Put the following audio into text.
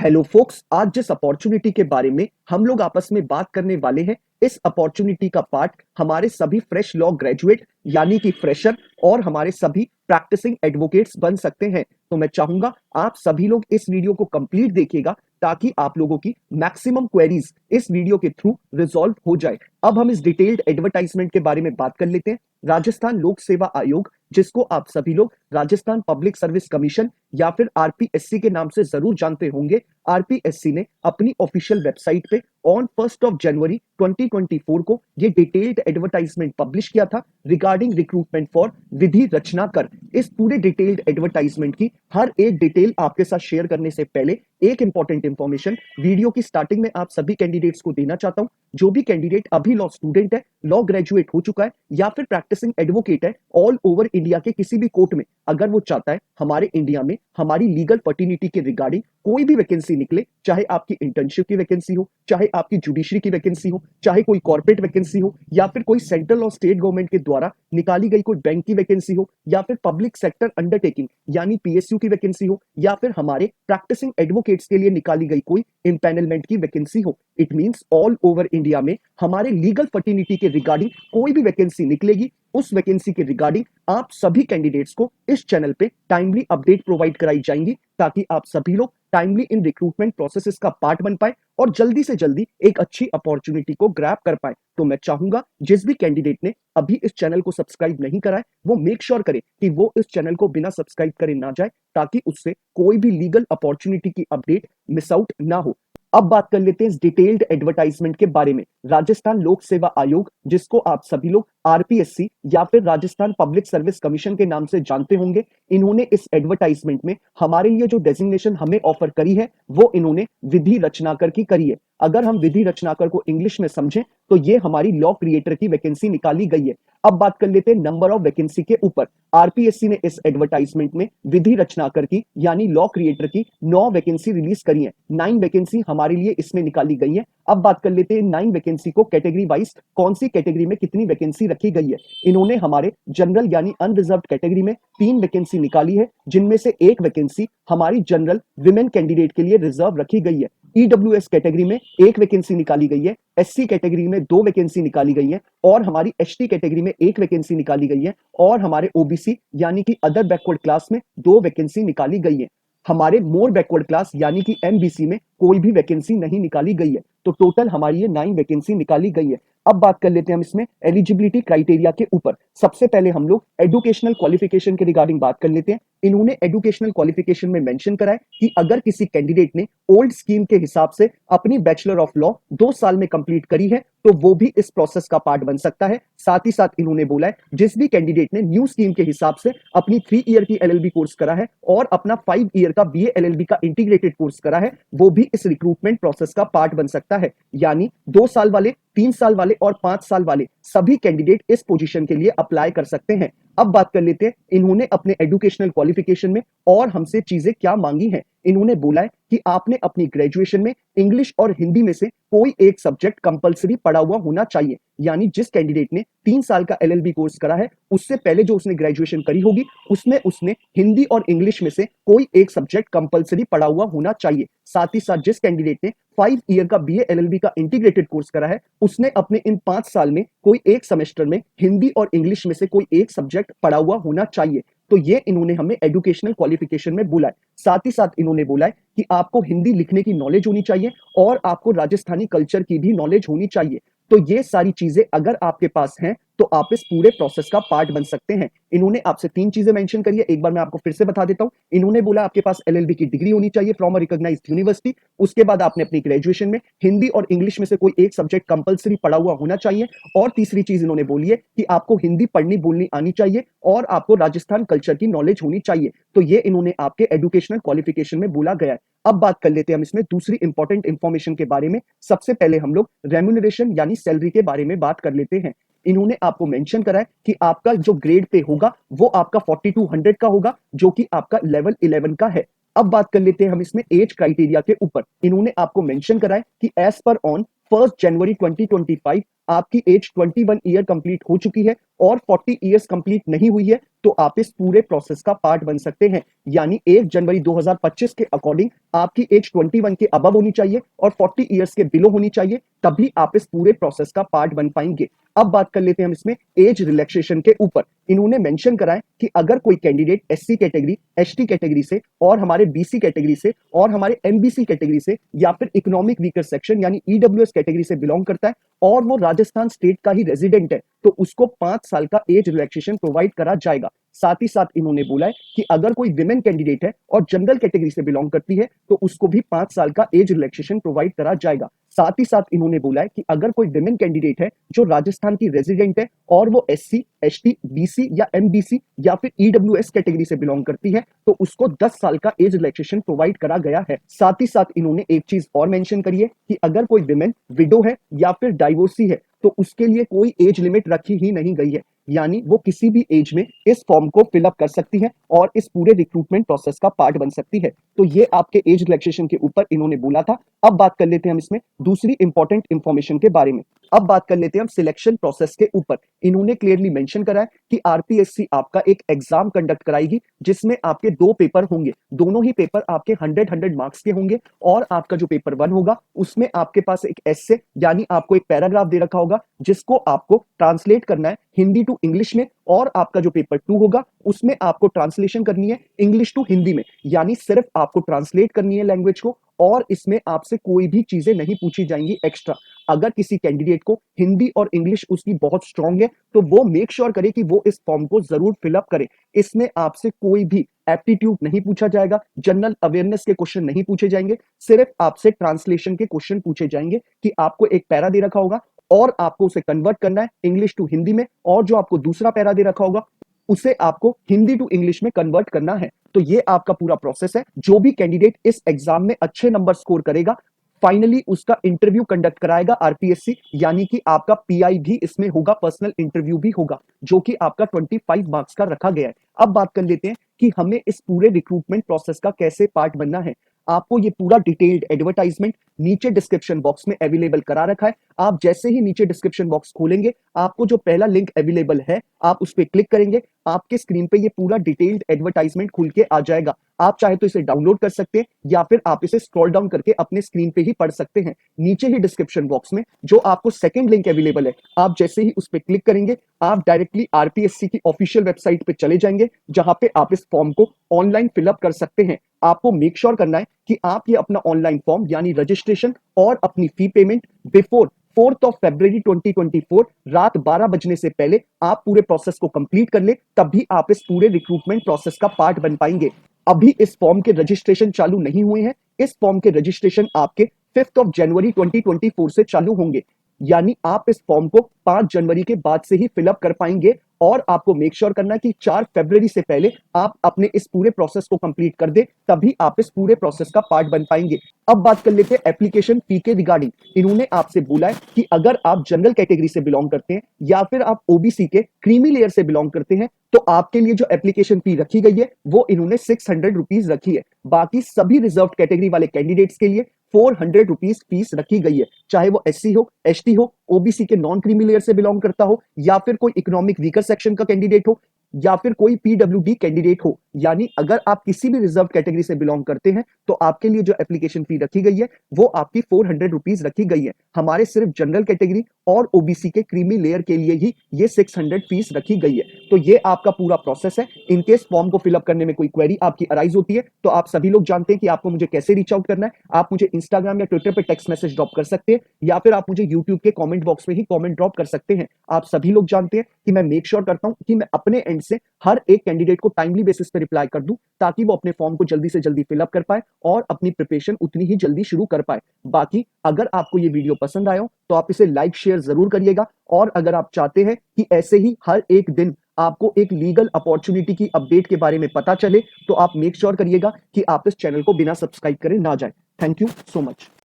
Hello focus, आज जिस opportunity के बारे में हम लोग आपस में बात करने वाले हैं, इस अपॉर्चुनिटी का पार्ट हमारे सभी फ्रेश लॉ ग्रेजुएट यानी कि फ्रेशर और हमारे सभी प्रैक्टिसिंग एडवोकेट्स बन सकते हैं। तो मैं चाहूंगा आप सभी लोग इस वीडियो को कंप्लीट देखिएगा ताकि आप लोगों की मैक्सिमम क्वेरीज इस वीडियो के थ्रू रिजॉल्व हो जाए। अब हम इस डिटेल्ड एडवर्टाइजमेंट के बारे में बात कर लेते हैं। राजस्थान लोक सेवा आयोग, जिसको आप सभी लोग राजस्थान पब्लिक सर्विस कमीशन या फिर आरपीएससी के नाम से जरूर जानते होंगे, आरपीएससी ने अपनी ऑफिशियल वेबसाइट पे ऑन 1 जनवरी 2024 को ये डिटेल्ड एडवर्टाइजमेंट पब्लिश किया था रिगार्डिंग रिक्रूटमेंट फॉर विधि रचनाकर। इस पूरे डिटेल्ड एडवर्टाइजमेंट की हर एक डिटेल आपके साथ शेयर करने से पहले एक इंपॉर्टेंट इंफॉर्मेशन वीडियो की स्टार्टिंग में आप सभी कैंडिडेट्स को देना चाहता हूं। जो भी कैंडिडेट अभी लॉ स्टूडेंट है, लॉ ग्रेजुएट हो चुका है या फिर प्रैक्टिसिंग एडवोकेट है ऑल ओवर इंडिया के किसी भी कोर्ट में, अगर वो चाहता है हमारे इंडिया में हमारी लीगल फर्टिनिटी के रिगार्डिंग कोई भी वैकेंसी निकले, चाहे आपकी इंटर्नशिप की वैकेंसी हो, चाहे आपकी जुडिशरी की वैकेंसी हो, चाहे कोई कॉर्पोरेट वैकेंसी हो, या फिर कोई सेंट्रल और स्टेट गवर्नमेंट के द्वारा निकाली गई कोई बैंक की वैकेंसी हो, या फिर पब्लिक सेक्टर अंडरटेकिंग यानी पीएसयू की वैकेंसी हो, या फिर हमारे प्रैक्टिसिंग एडवोकेट्स के लिए निकाली गई कोई इम्पैनलमेंट की वैकेंसी हो, it means all over India में हमारे लीगल फर्टिनिटी के रिगार्डिंग कोई भी वैकेंसी निकलेगी, उस वैकेंसी के रिगार्डिंग आप सभी कैंडिडेट्स को इस चैनल पे टाइमली अपडेट प्रोवाइड कराई जाएंगी ताकि आप सभी लोग टाइमली इन रिक्रूटमेंट प्रोसेसेस का पार्ट बन पाए और जल्दी से जल्दी एक अच्छी अपॉर्चुनिटी को ग्रैब कर पाए। तो मैं चाहूंगा जिस भी कैंडिडेट ने अभी इस चैनल को सब्सक्राइब नहीं करा है वो मेक श्योर करे कि वो इस चैनल को बिना सब्सक्राइब करे ना जाए ताकि उससे कोई भी लीगल अपॉर्चुनिटी की अपडेट मिस आउट ना हो। अब बात कर लेते हैं इस डिटेल्ड एडवर्टाइजमेंट के बारे में। राजस्थान लोक सेवा आयोग, जिसको आप सभी लोग आरपीएससी या फिर राजस्थान पब्लिक सर्विस कमीशन के नाम से जानते होंगे, इन्होंने इस एडवर्टाइजमेंट में हमारे लिए जो डेजिग्नेशन हमें ऑफर करी है वो इन्होंने विधि रचनाकर की करी है। अगर हम विधि रचनाकर को इंग्लिश में समझें तो ये हमारी लॉ क्रिएटर की वैकेंसी निकाली गई है। अब बात कर लेते हैं नंबर ऑफ वैकेंसी के ऊपर। आरपीएससी ने इस एडवर्टाइजमेंट में विधि रचनाकर की यानी लॉ क्रिएटर की 9 वैकेंसी रिलीज करी है। 9 वैकेंसी हमारे लिए इसमें निकाली गई है। अब बात कर लेते हैं 9 वैकेंसी को कैटेगरी वाइज कौन सी कैटेगरी में कितनी वैकेंसी रखी गई है। इन्होंने हमारे जनरल यानी अनरिजर्व कैटेगरी में 3 वैकेंसी निकाली है, जिनमें से एक वैकेंसी हमारी जनरल विमेन कैंडिडेट के लिए रिजर्व रखी गई है। ईडब्ल्यूएस कैटेगरी में एक वैकेंसी निकाली गई है, एससी कैटेगरी में 2 वैकेंसी निकाली गई है और हमारी एसटी कैटेगरी में एक वैकेंसी निकाली गई है और हमारे ओबीसी यानी कि अदर बैकवर्ड क्लास में 2 वैकेंसी निकाली गई है। हमारे मोर बैकवर्ड क्लास यानी कि एमबीसी में कोई भी वैकेंसी नहीं निकाली गई है। तो टोटल हमारी ये 9 वैकेंसी निकाली गई है। अब बात कर लेते हैं हम इसमें एलिजिबिलिटी क्राइटेरिया के ऊपर। सबसे पहले हम लोग एजुकेशनल क्वालिफिकेशन के रिगार्डिंग बात कर लेते हैं। इन्होंने एजुकेशनल क्वालिफिकेशन में मेंशन करा है कि अगर किसी कैंडिडेट ने ओल्ड स्कीम के हिसाब से अपनी बैचलर ऑफ लॉ 2 साल में कंप्लीट करी है तो वो भी इस प्रोसेस का पार्ट बन सकता है। साथ ही साथ इन्होंने बोला है जिस भी कैंडिडेट ने न्यू स्कीम के हिसाब से अपनी 3 ईयर की एलएलबी कोर्स करा है और अपना 5 ईयर का बीए एलएलबी का इंटीग्रेटेड कोर्स करा है, वो भी इस रिक्रूटमेंट प्रोसेस का पार्ट बन सकता है। यानी 2 साल वाले, 3 साल वाले और 5 साल वाले सभी कैंडिडेट इस पोजीशन के लिए अप्लाई कर सकते हैं। अब बात कर लेते हैं इन्होंने अपने एजुकेशनल क्वालिफिकेशन में और हमसे चीजें क्या मांगी हैं। इन्होंने बोला है कि आपने अपनी ग्रेजुएशन में इंग्लिश और हिंदी में से कोई एक सब्जेक्ट कंपलसरी पढ़ा हुआ होना चाहिए। यानी जिस कैंडिडेट ने 3 साल का एलएलबी कोर्स करा है उससे पहले जो उसने ग्रेजुएशन करी होगी उसमें उसने हिंदी और इंग्लिश में से कोई एक सब्जेक्ट कंपलसरी पढ़ा हुआ होना चाहिए। साथ ही साथ जिस कैंडिडेट ने 5 ईयर का बीए एलएलबी का इंटीग्रेटेड कोर्स करा है उसने अपने इन 5 साल में कोई एक सेमेस्टर में हिंदी और इंग्लिश में से कोई एक सब्जेक्ट पढ़ा हुआ होना चाहिए। तो ये इन्होंने हमें एजुकेशनल क्वालिफिकेशन में बोला है। साथ ही साथ इन्होंने बोला है कि आपको हिंदी लिखने की नॉलेज होनी चाहिए और आपको राजस्थानी कल्चर की भी नॉलेज होनी चाहिए। तो ये सारी चीजें अगर आपके पास हैं तो आप इस पूरे प्रोसेस का पार्ट बन सकते हैं। इन्होंने आपसे 3 चीजें मेंशन करी है, एक बार मैं आपको फिर से बता देता हूं। इन्होंने बोला आपके पास एलएलबी की डिग्री होनी चाहिए फ्रॉम अ रिकॉग्नाइज्ड यूनिवर्सिटी, उसके बाद आपने अपनी ग्रेजुएशन में हिंदी और इंग्लिश में से कोई एक सब्जेक्ट कंपलसरी पढ़ा हुआ होना चाहिए और तीसरी चीज इन्होंने बोली है कि आपको हिंदी पढ़नी बोलनी आनी चाहिए और आपको राजस्थान कल्चर की नॉलेज होनी चाहिए। तो ये इन्होंने आपके एजुकेशनल क्वालिफिकेशन में बोला गया है। अब बात कर लेते हैं हम इसमें दूसरी इंपॉर्टेंट इंफॉर्मेशन के बारे में। सबसे पहले हम लोग रेम्यूनरेशन यानी सैलरी के बारे में बात कर लेते हैं। इन्होंने आपको मेंशन करा है कि आपका जो ग्रेड पे होगा वो आपका 4200 का होगा जो कि आपका लेवल 11 का है। अब बात कर लेते हैं हम इसमें एज क्राइटेरिया के ऊपर। इन्होंने आपको मेंशन करा है कि एज पर ऑन 1 जनवरी 2025 आपकी एज 21 ईयर कंप्लीट हो चुकी है और 40 ईयर्स कंप्लीट नहीं हुई है, तो आप इस पूरे प्रोसेस का पार्ट बन सकते हैं। यानी 1 जनवरी 2025 के अकॉर्डिंग आपकी एज 21 के अबव होनी चाहिए और 40 ईयर्स के बिलो होनी चाहिए, तभी आप इस पूरे प्रोसेस का पार्ट बन पाएंगे। अब बात कर लेते हैं हम इसमें एज रिलैक्सेशन के ऊपर। इन्होंने मेंशन करा है कि अगर कोई candidate SC category, ST category से और हमारे बीसी कैटेगरी से और हमारे एमबीसी कैटेगरी से या फिर इकोनॉमिक वीकर सेक्शन यानी ईडब्ल्यूएस कैटेगरी से बिलोंग करता है और वो राजस्थान स्टेट का ही रेजिडेंट है, तो उसको 5 साल का एज रिलैक्सेशन प्रोवाइड करा जाएगा। साथ ही साथ इन्होंने बोला है कि अगर कोई विमेन कैंडिडेट है और जनरल कैटेगरी से बिलोंग करती है, तो उसको भी 5 साल का एज रिलैक्सेशन प्रोवाइड करा जाएगा। साथ ही साथ इन्होंने बोला है कि अगर कोई विमेन कैंडिडेट है जो राजस्थान की रेजिडेंट है और वो एससी, एसटी, बीसी या एमबीसी या फिर ईडब्ल्यूएस कैटेगरी से बिलोंग करती है, तो उसको 10 साल का एज रिलैक्सेशन प्रोवाइड करा गया है। साथ ही साथ इन्होंने एक चीज और मेंशन करी है कि अगर कोई विमेन विडो है या फिर डाइवोर्सी है, तो उसके लिए कोई एज लिमिट रखी ही नहीं गई है, यानी वो किसी भी एज में इस फॉर्म को फिलअप कर सकती है और इस पूरे रिक्रूटमेंट प्रोसेस का पार्ट बन सकती है। तो ये आपके एज रिलैक्सेशन के ऊपर इन्होंने बोला था। अब बात कर लेते हैं हम इसमें दूसरी इंपॉर्टेंट इंफॉर्मेशन के बारे में। अब बात कर लेते हैं हम सिलेक्शन प्रोसेस के ऊपर। इन्होंने क्लियरली मेंशन करा है कि आरपीएससी आपका एक एग्जाम कंडक्ट कराएगी जिसमें आपके 2 पेपर होंगे। दोनों ही पेपर आपके 100 मार्क्स के होंगे और आपका जो पेपर 1 होगा उसमें आपके पास एक एस्से यानी आपको एक पैराग्राफ दे रखा होगा जिसको आपको ट्रांसलेट करना है हिंदी टू इंग्लिश में, और आपका जो पेपर 2 होगा उसमें आपको ट्रांसलेशन करनी है इंग्लिश टू हिंदी में, यानी सिर्फ आपको ट्रांसलेट करनी है लैंग्वेज को और इसमें आपसे कोई भी चीजें नहीं पूछी जाएंगी एक्स्ट्रा। अगर किसी कैंडिडेट को हिंदी और इंग्लिश उसकी बहुत स्ट्रांग है तो वो मेक श्योर करे कि वो इस फॉर्म को जरूर फिलअप करे। इसमें आपसे कोई भी एप्टीट्यूड नहीं पूछा जाएगा, जनरल अवेयरनेस के क्वेश्चन नहीं पूछे जाएंगे, सिर्फ आपसे ट्रांसलेशन के क्वेश्चन पूछे जाएंगे कि आपको एक पैरा दे रखा होगा और आपको उसे कन्वर्ट करना है इंग्लिश टू हिंदी में, और जो आपको दूसरा पैरा दे रखा होगा उसे आपको हिंदी टू इंग्लिश में कन्वर्ट करना है। तो ये आपका पूरा प्रोसेस है। जो भी कैंडिडेट इस एग्जाम में अच्छे नंबर स्कोर करेगा, फाइनली उसका इंटरव्यू कंडक्ट कराएगा आरपीएससी, यानी कि आपका पीआई भी इसमें होगा, पर्सनल इंटरव्यू भी होगा, जो कि आपका 25 मार्क्स का रखा गया है। अब बात कर लेते हैं कि हमें इस पूरे रिक्रूटमेंट प्रोसेस का कैसे पार्ट बनना है। आपको ये पूरा डिटेल्ड एडवर्टाइजमेंट नीचे डिस्क्रिप्शन बॉक्स में अवेलेबल करा रखा है। आप जैसे ही नीचे डिस्क्रिप्शन बॉक्स खोलेंगे, आपको जो पहला लिंक अवेलेबल है आप उस पर क्लिक करेंगे, आपके स्क्रीन पे ये पूरा डिटेल्ड एडवर्टाइजमेंट खुल के आ जाएगा। आप चाहे तो इसे डाउनलोड कर सकते हैं या फिर आप इसे स्क्रॉल डाउन करके अपने स्क्रीन पे ही पढ़ सकते हैं। नीचे ही डिस्क्रिप्शन बॉक्स में जो आपको सेकंड लिंक अवेलेबल है, आप जैसे ही उस पर क्लिक करेंगे, आप डायरेक्टली आरपीएससी की ऑफिशियल वेबसाइट पे चले जाएंगे, जहां पे आप इस फॉर्म को ऑनलाइन फिलअप कर सकते हैं। आपको मेक श्योर करना है कि आप ये अपना ऑनलाइन फॉर्म यानी रजिस्ट्रेशन और अपनी फी पेमेंट बिफोर 4 फरवरी 2024 रात 12 बजने से पहले आप पूरे प्रोसेस को कंप्लीट कर ले, तभी आप इस पूरे रिक्रूटमेंट प्रोसेस का पार्ट बन पाएंगे। अभी इस फॉर्म के रजिस्ट्रेशन चालू नहीं हुए हैं। इस फॉर्म के रजिस्ट्रेशन आपके 5 जनवरी 2024 से चालू होंगे, यानी आप इस फॉर्म को 5 जनवरी के बाद से ही फिलअप कर पाएंगे और आपको मेक श्योर करना है कि 4 फरवरी से पहले आप अपने इस पूरे प्रोसेस को कंप्लीट कर दे, तभी आप इस पूरे प्रोसेस का पार्ट बन पाएंगे। अब बात कर लेते हैं एप्लीकेशन फी के रिगार्डिंग। इन्होंने आपसे बोला है कि अगर आप जनरल कैटेगरी से बिलोंग करते हैं या फिर आप ओबीसी के क्रीमी लेयर से बिलोंग करते हैं, तो आपके लिए जो एप्लीकेशन फी रखी गई है वो इन्होंने 600 रुपीज रखी है। बाकी सभी रिजर्व कैटेगरी वाले कैंडिडेट्स के लिए 400 रुपीज फीस रखी गई है, चाहे वो एससी हो, एसटी हो, ओबीसी के नॉन क्रीमी लेयर से बिलोंग करता हो या फिर कोई इकोनॉमिक वीकर सेक्शन का कैंडिडेट हो या फिर कोई पीडब्ल्यूडी कैंडिडेट हो। यानी अगर आप किसी भी रिजर्व कैटेगरी से बिलोंग करते हैं तो आपके लिए जो एप्लीकेशन फी रखी गई है वो आपकी 400 रुपीज रखी गई है। हमारे सिर्फ जनरल कैटेगरी और ओबीसी के क्रीमी लेयर के लिए ही ये 600 फीस रखी गई है। तो ये आपका पूरा प्रोसेस है। इनकेस फॉर्म को फिलअप करने में कोई क्वेरी आपकी अराइज होती है तो आप सभी लोग जानते हैं कि आपको मुझे कैसे रीच आउट करना है। आप मुझे इंस्टाग्राम या ट्विटर पर टेक्स्ट मैसेज ड्रॉप कर सकते हैं या फिर आप मुझे यूट्यूब के कॉमेंट बॉक्स में ही कॉमेंट ड्रॉप कर सकते हैं। आप सभी लोग जानते हैं कि मैं मेक श्योर करता हूं कि मैं अपने एंड से हर एक कैंडिडेट को टाइमली बेसिस पे रिप्लाई कर दूं, ताकि वो अपने फॉर्म को जल्दी से जल्दी फिलअप कर पाए और अपनी प्रिपरेशन उतनी ही जल्दी शुरू कर पाए। बाकी अगर आपको ये वीडियो पसंद आया हो तो आप इसे लाइक शेयर जरूर करिएगा, और अगर आप चाहते हैं कि ऐसे ही हर एक दिन आपको एक लीगल अपॉर्चुनिटी की अपडेट के बारे में पता चले, तो आप मेक श्योर करिएगा कि आप इस चैनल को बिना सब्सक्राइब करे ना जाए। Thank you so much.